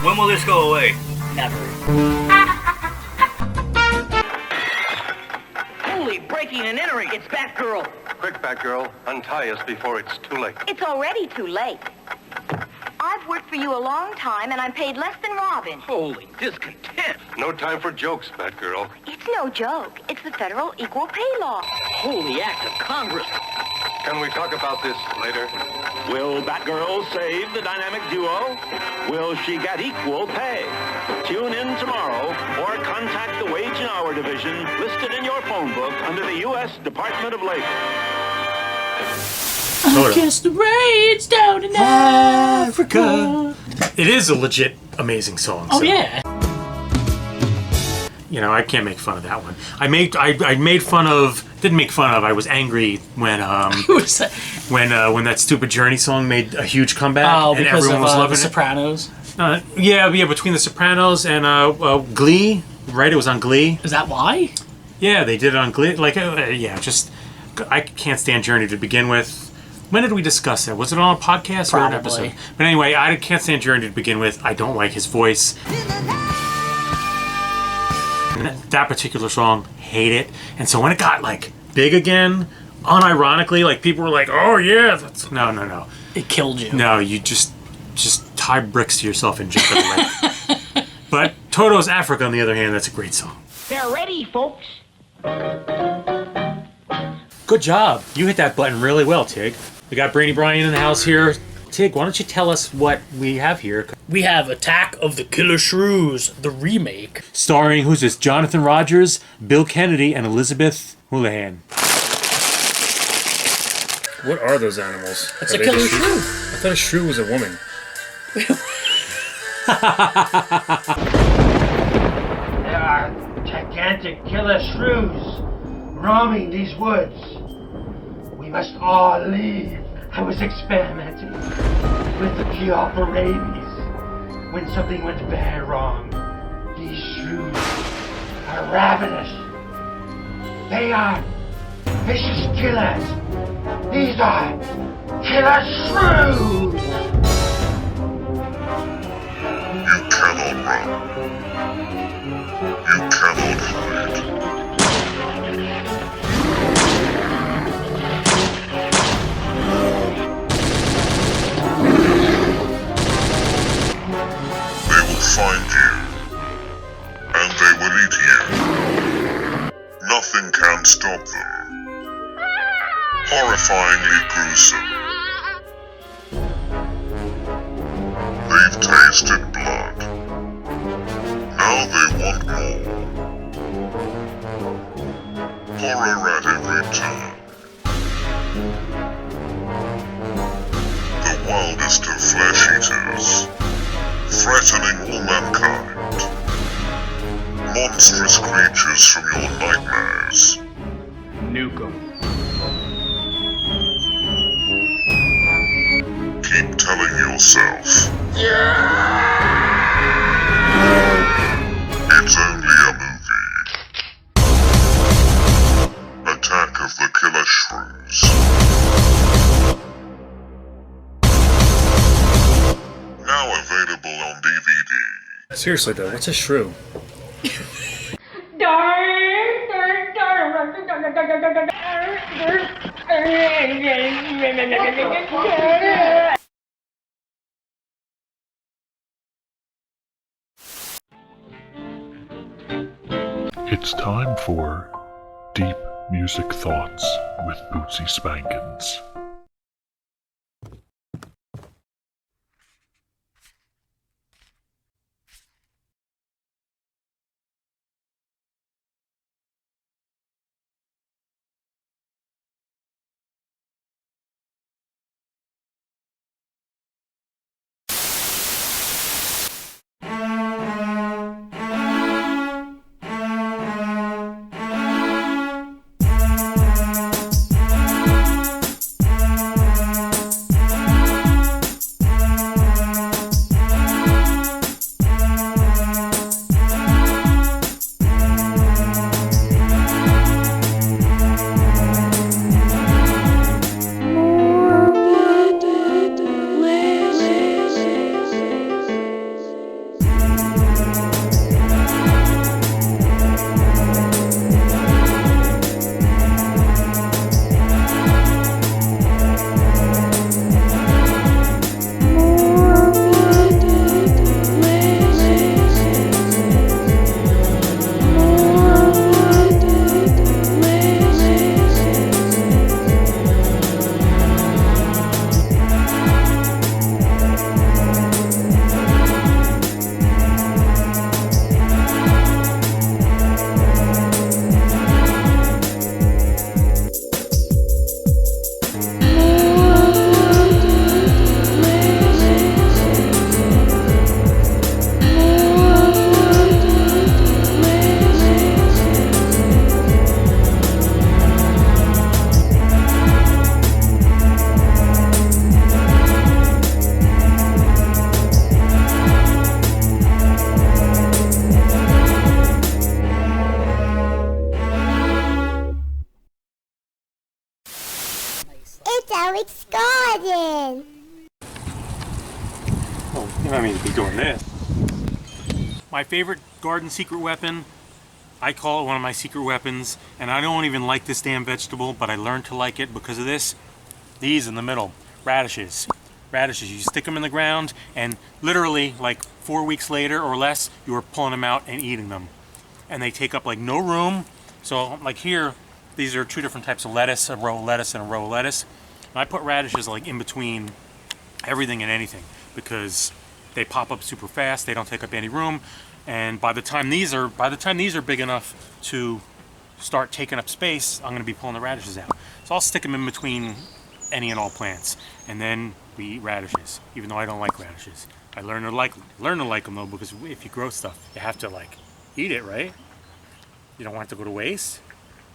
When will this go away? Never. Holy, breaking and entering. It's Batgirl. Quick, Batgirl. Untie us before it's too late. It's already too late. I've worked for you a long time, and I'm paid less than Robin. Holy discontent. No time for jokes, Batgirl. It's no joke. It's the federal equal pay law. Holy act of Congress. Can we talk about this later? Will Batgirl save the dynamic duo? Will she get equal pay? Tune in tomorrow or contact the Wage and Hour Division listed in your phone book under the U.S. Department of Labor. I guess the rain's down in Africa. It is a legit amazing song. Oh, so. yeah. You know, I can't make fun of that one. I made fun of, didn't make fun of, I was angry when when that stupid Journey song made a huge comeback. Oh, and because everyone of was loving The Sopranos? Yeah, between The Sopranos and Glee, right? It was on Glee. Is that why? Yeah, they did it on Glee. Like, I can't stand Journey to begin with. When did we discuss that? Was it on a podcast or an episode? But anyway, I can't stand Journey to begin with. I don't like his voice. And that particular song, hate it. And so when it got, like, big again, unironically, like, people were like, oh, yeah. No. It killed you. No, you just tie bricks to yourself and jump away. But Toto's Africa, on the other hand, that's a great song. They're ready, folks. Good job. You hit that button really well, Tig. We got Brainy Bryan in the house here. Tig, why don't you tell us what we have here? We have Attack of the Killer Shrews, the remake. Starring, who's this? Jonathan Rogers, Bill Kennedy, and Elizabeth Houlihan. What are those animals? It's a killer shrew. I thought a shrew was a woman. There are gigantic killer shrews roaming these woods. We must all leave. I was experimenting with the cure for rabies when something went very wrong. These shrews are ravenous. They are vicious killers. These are killer shrews. You cannot run. You cannot hide. They will find you, and they will eat you. Nothing can stop them. Horrifyingly gruesome. They've tasted blood. Now they want more. Horror at every turn. The wildest of flesh eaters, threatening all mankind. Monstrous creatures from your nightmares. Nuke 'em. Keep telling yourself. It's only a movie. Attack of the Killer Shrews. Now available on DVD. Seriously though, what's a shrew? It's time for Deep Music Thoughts with Bootsy Spankins. I mean, be doing this. My favorite garden secret weapon, I call it one of my secret weapons, and I don't even like this damn vegetable, but I learned to like it because of this. These in the middle, radishes. Radishes, you stick them in the ground, and literally like 4 weeks later or less, you are pulling them out and eating them. And they take up like no room. So like here, these are 2 different types of lettuce, a row of lettuce and a row of lettuce. And I put radishes like in between everything and anything because they pop up super fast, they don't take up any room, and by the time these are big enough to start taking up space, I'm going to be pulling the radishes out. So I'll stick them in between any and all plants, and then we eat radishes, even though I don't like radishes. I learn to like them though, because if you grow stuff, you have to like eat it, right? You don't want it to go to waste,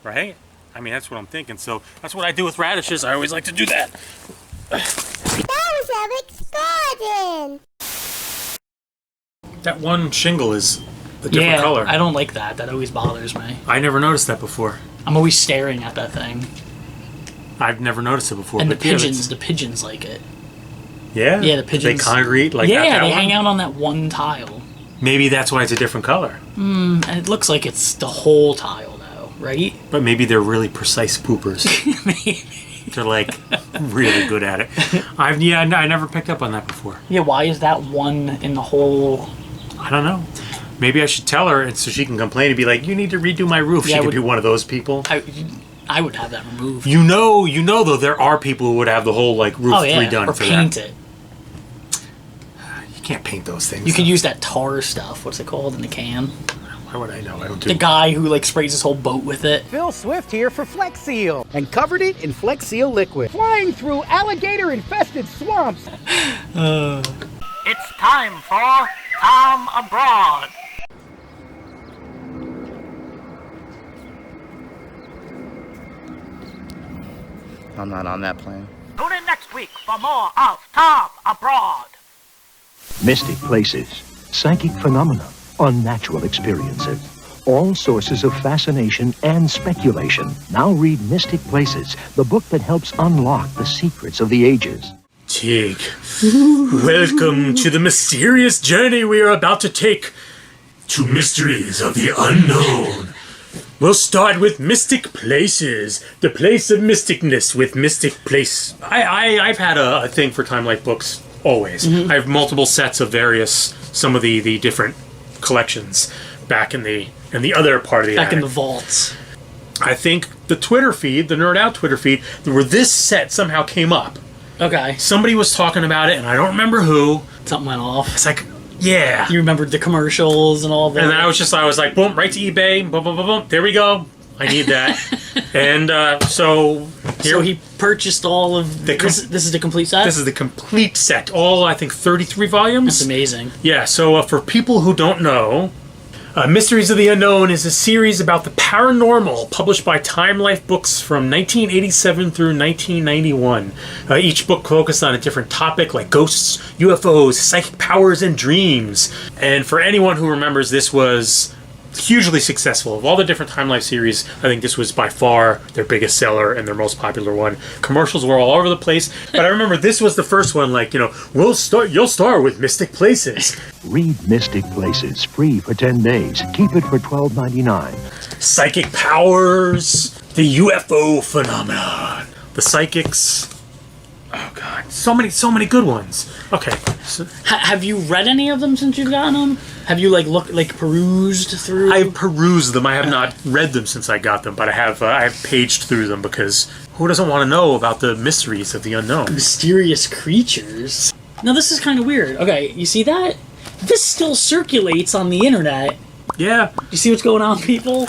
right? I mean, that's what I'm thinking. So that's what I do with radishes. I always like to do that. That was Eric's garden. That one shingle is a different color. I don't like that. That always bothers me. I never noticed that before. I'm always staring at that thing. I've never noticed it before. And the but yeah, pigeons like it. Yeah? Yeah, the pigeons. They congregate like yeah, that they one? hang out on that one tile. Maybe that's why it's a different color. And it looks like it's the whole tile though, right? But maybe they're really precise poopers. They're like really good at it. I never picked up on that before. Yeah, why is that one in the whole... I don't know. Maybe I should tell her and so she can complain and be like, you need to redo my roof. Yeah, she could be one of those people. I would have that removed. You know though, there are people who would have the whole like roof redone or for paint that. it. You can't paint those things. You could use that tar stuff. What's it called in the can? Why would I know? I don't do The guy who like sprays his whole boat with it. Phil Swift here for Flex Seal and covered it in Flex Seal liquid. Flying through alligator-infested swamps. It's time for Tom Abroad. I'm not on that plane. Tune in next week for more of Tom Abroad. Mystic places, psychic phenomena, unnatural experiences. All sources of fascination and speculation. Now read Mystic Places, the book that helps unlock the secrets of the ages. Tig, welcome to the mysterious journey we are about to take to mysteries of the unknown. We'll start with Mystic Places, the place of mysticness with Mystic Place. I've had a thing for Time Life books, always. I have multiple sets of some of the different collections back in the other part of the Back in attic. the vaults. I think the Twitter feed, the Nerd Out Twitter feed, where this set somehow came up. Okay. Somebody was talking about it, and I don't remember who. Something went off. It's like, yeah. You remembered the commercials and all that. And then I was like, boom, right to eBay, boom, boom, boom, boom. There we go. I need that. And so here. So he purchased all of this is the complete set? This is the complete set. All, I think, 33 volumes. That's amazing. Yeah, so for people who don't know, Mysteries of the Unknown is a series about the paranormal published by Time Life Books from 1987 through 1991. Each book focused on a different topic like ghosts, UFOs, psychic powers, and dreams. And for anyone who remembers, this was hugely successful. Of all the different Time Life series, I think this was by far their biggest seller and their most popular one. Commercials were all over the place, but I remember this was the first one, like, you'll start with Mystic Places. Read Mystic Places, free for 10 days. Keep it for $12.99. Psychic powers, the UFO phenomenon, the psychics. Oh god, so many good ones. Okay. So, have you read any of them since you've gotten them? Have you perused through? I've perused them. I have not read them since I got them, but I have paged through them because who doesn't want to know about the mysteries of the unknown? Mysterious creatures. Now this is kind of weird. Okay, you see that? This still circulates on the internet. Yeah. You see what's going on, people?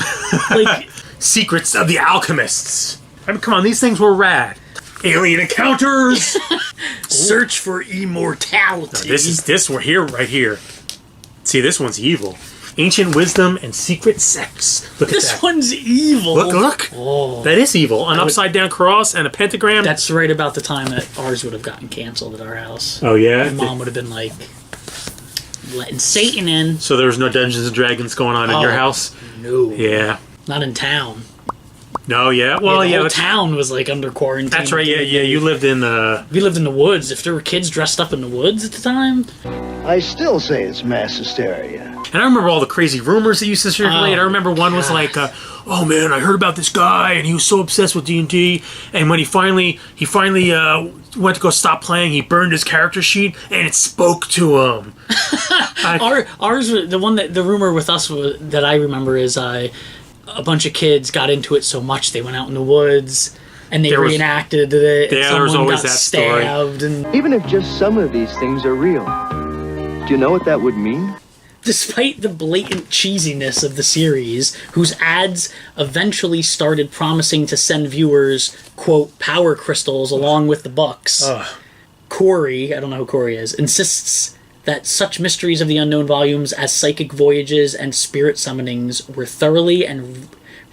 Like Secrets of the Alchemists. I mean, come on, these things were rad. Alien encounters. Search for immortality. No, this we're here right here. See, this one's evil. Ancient wisdom and secret sex. Look at that. This one's evil. Look. Oh. That is evil. An upside down cross and a pentagram. That's right about the time that ours would have gotten canceled at our house. Oh yeah. My mom would have been like, letting Satan in. So there was no Dungeons and Dragons going on in your house? No. Yeah. Not in town. No, yeah. Well, the yeah. whole town was like under quarantine. That's right. Yeah, yeah. You lived in the. We lived in the woods. If there were kids dressed up in the woods at the time, I still say it's mass hysteria. And I remember all the crazy rumors that used to circulate. I remember one was like, "Oh man, I heard about this guy, and he was so obsessed with D&D. And when he finally went to go stop playing, he burned his character sheet, and it spoke to him." ours, the rumor with us that I remember is a bunch of kids got into it so much they went out in the woods and they reenacted it. Yeah, there was always that story. And Even if just some of these things are real, do you know what that would mean? despite the blatant cheesiness of the series, whose ads eventually started promising to send viewers, quote, power crystals along with the books, Corey, I don't know who Corey is, insists that such mysteries of the unknown volumes as psychic voyages and spirit summonings were thoroughly and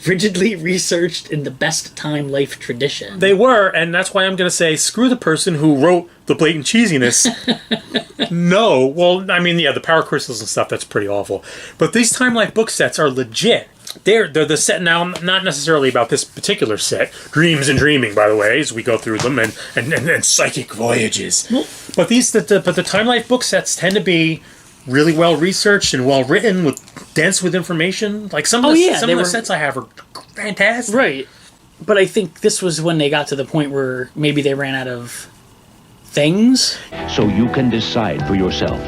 rigidly researched in the best time life tradition. They were, and that's why I'm going to say, screw the person who wrote the blatant cheesiness. No. Well, I mean, yeah, the power crystals and stuff, that's pretty awful. But these Time Life book sets are legit. They're the set now, not necessarily about this particular set. Dreams and Dreaming, by the way, as we go through them, and Psychic Voyages. But the Time Life book sets tend to be really well researched and well written, dense with information. Like some of the sets I have are fantastic. Right. But I think this was when they got to the point where maybe they ran out of things. So you can decide for yourself.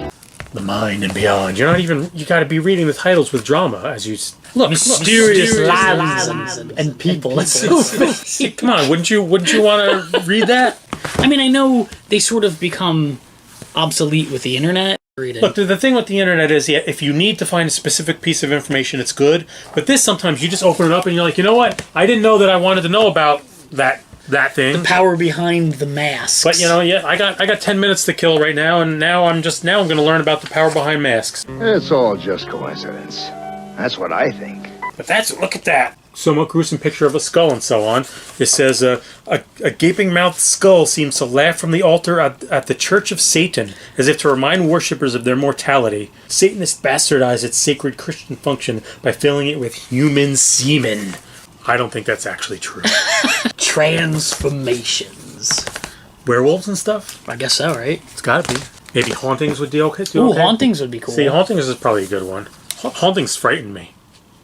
The Mind and Beyond. You got to be reading the titles with drama as you look. Mysterious lands and people. That's so funny. Come on, wouldn't you want to read that? I mean, I know they sort of become obsolete with the internet. Look, the thing with the internet is, yeah, if you need to find a specific piece of information, it's good. But this, sometimes you just open it up and you're like, you know what? I didn't know that I wanted to know about that thing. The power behind the masks. But yeah, I got 10 minutes to kill right now, and now I'm going to learn about the power behind masks. It's all just coincidence. That's what I think. But look at that. Somewhat gruesome picture of a skull and so on. It says, a gaping-mouthed skull seems to laugh from the altar at the Church of Satan, as if to remind worshippers of their mortality. Satanists bastardize its sacred Christian function by filling it with human semen. I don't think that's actually true. Transformations. Werewolves and stuff? I guess so, right? It's gotta be. Maybe Hauntings would be okay. Ooh, Hauntings would be cool. See, Hauntings is probably a good one. Hauntings frightened me.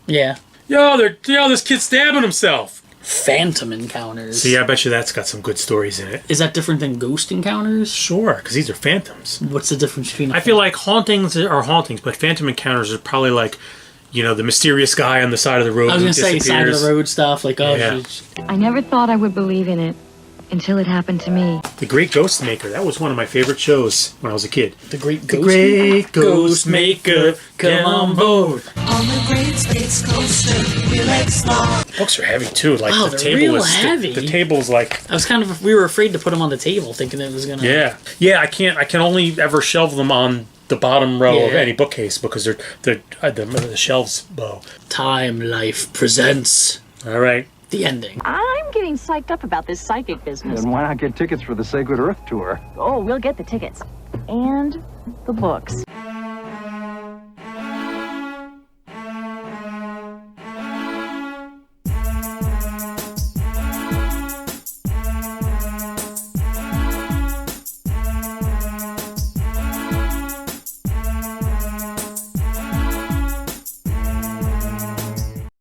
Yeah. Yo, this kid's stabbing himself. Phantom encounters. See, I bet you that's got some good stories in it. Is that different than ghost encounters? Sure, because these are phantoms. What's the difference between... I feel like hauntings are hauntings, but phantom encounters are probably like, the mysterious guy on the side of the road. I was going to say side of the road stuff, like, yeah. I never thought I would believe in it until it happened to me. The Great Ghost Maker, that was one of my favorite shows when I was a kid. The Great Ghost Maker, come on board. On the Great Space Coaster, we'll explore. Books are heavy too. Like wow, the they're table real is heavy. The table's like. We were afraid to put them on the table, thinking it was gonna. Yeah. I can only ever shelve them on the bottom row of any bookcase because the shelves low. Time Life presents. All right. The ending. I'm getting psyched up about this psychic business. Then why not get tickets for the Sacred Earth Tour? Oh, we'll get the tickets. And the books.